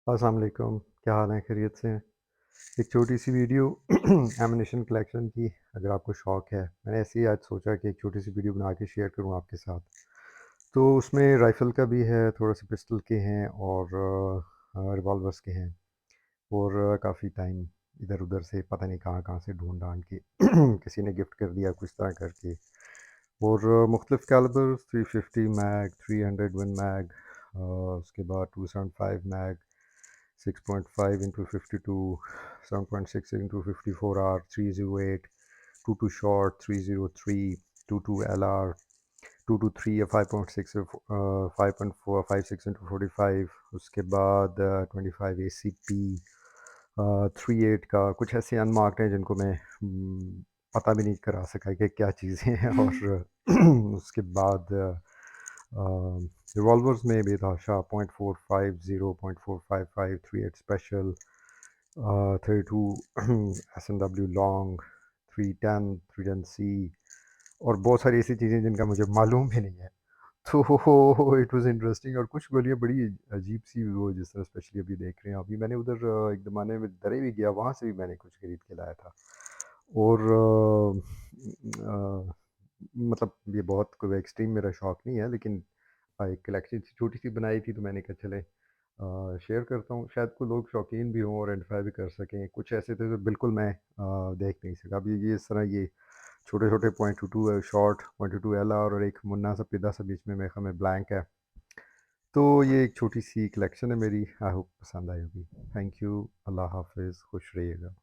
अस्सलाम वालेकुम, क्या हाल है? खैरियत से हैं? एक छोटी-सी वीडियो एम्युनिशन कलेक्शन की, अगर आपको शौक़ है। मैंने ऐसे ही आज सोचा कि एक छोटी-सी वीडियो बना के शेयर करूँ आपके साथ। तो उसमें राइफ़ल का भी है, थोड़ा-सा पिस्टल के हैं और रिवॉल्वर्स के हैं और काफ़ी टाइम इधर-उधर से पता नहीं कहाँ-कहाँ से ढूँढ-ढाँड़ के किसी ने गिफ्ट कर दिया कुछ तरह करके और मुख्तलिफ़ कैलिबर्स 350 मैग, 300 विन मैग उसके बाद 275 mag 6.5 into 52, 7.6 into 54R, 308, 22 short, 303, 22 LR, 223 5.6 5.4 56 into 45 उसके बाद 25 ACP 38 का कुछ ऐसे अनमार्क्ड हैं जिनको मैं पता भी नहीं करा सका कि क्या चीज़ें हैं और उसके बाद रिवॉल्वर्स में बेतहाशा .450 .455 38 स्पेशल 32 S&W लॉन्ग 310 310C और बहुत सारी ऐसी चीज़ें जिनका मुझे मालूम भी नहीं है। तो इट वाज़ इंटरेस्टिंग और कुछ गोलियाँ बड़ी अजीब-सी वो जिस तरह स्पेशली अभी देख रहे हैं। अभी मैंने उधर एक ज़माने में दरे भी गया, वहाँ से भी मैंने कुछ खरीद के लाया था। और मतलब ये बहुत कोई एक्सट्रीम मेरा शौक नहीं है, लेकिन एक कलेक्शन छोटी-सी बनाई थी तो मैंने कहा चलें शेयर करता हूँ। शायद कोई लोग शौकीन भी हों और आइडेंटिफ़ाई भी कर सकें। कुछ ऐसे थे जो बिल्कुल मैं देख नहीं सका। अभी ये इस तरह ये छोटे-छोटे .22 शॉर्ट .22 एलआर और एक मुन्ना सा पिदा सा बीच में मेरे ख़्याल में ब्लैंक है। तो ये एक छोटी-सी कलेक्शन है मेरी। आई होप पसंद आई होगी। Thank you. अल्लाह हाफ़िज़। खुश रहिएगा।